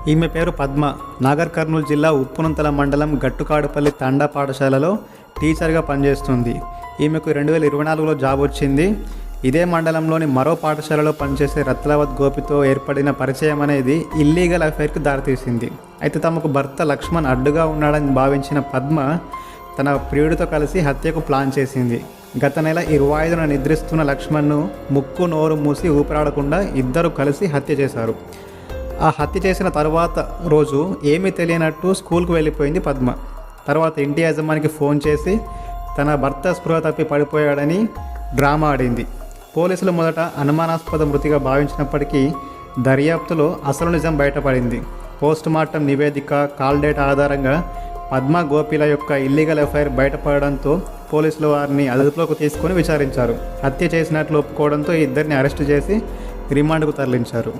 ఈమె పేరు పద్మ. నాగర్ కర్నూలు జిల్లా ఉప్పునంతల మండలం గట్టుకాడుపల్లి తండా పాఠశాలలో టీచర్గా పనిచేస్తుంది. ఈమెకు 2024లో జాబ్ వచ్చింది. ఇదే మండలంలోని మరో పాఠశాలలో పనిచేసే రత్లావత్ గోపితో ఏర్పడిన పరిచయం అనేది ఇల్లీగల్ అఫైర్కి దారితీసింది. అయితే తమకు భర్త లక్ష్మణ్ అడ్డుగా ఉన్నాడని భావించిన పద్మ తన ప్రియుడితో కలిసి హత్యకు ప్లాన్ చేసింది. గత నెల 25న నిద్రిస్తున్న లక్ష్మణ్ను ముక్కు నోరు మూసి ఊపిరాడకుండా ఇద్దరు కలిసి హత్య చేశారు. ఆ హత్య చేసిన తర్వాత రోజు ఏమీ తెలియనట్టు స్కూల్కు వెళ్ళిపోయింది పద్మ. తర్వాత ఇంటి యజమానికి ఫోన్ చేసి తన భర్త స్పృహ తప్పి పడిపోయాడని డ్రామా ఆడింది. పోలీసులు మొదట అనుమానాస్పద మృతిగా భావించినప్పటికీ దర్యాప్తులో అసలు నిజం బయటపడింది. పోస్టుమార్టం నివేదిక, కాల్ డేటా ఆధారంగా పద్మ గోపిల యొక్క ఇల్లీగల్ అఫైర్ బయటపడడంతో పోలీసులు వారిని అదుపులోకి తీసుకొని విచారించారు. హత్య చేసినట్లు ఒప్పుకోవడంతో ఇద్దరిని అరెస్టు చేసి రిమాండ్కు తరలించారు.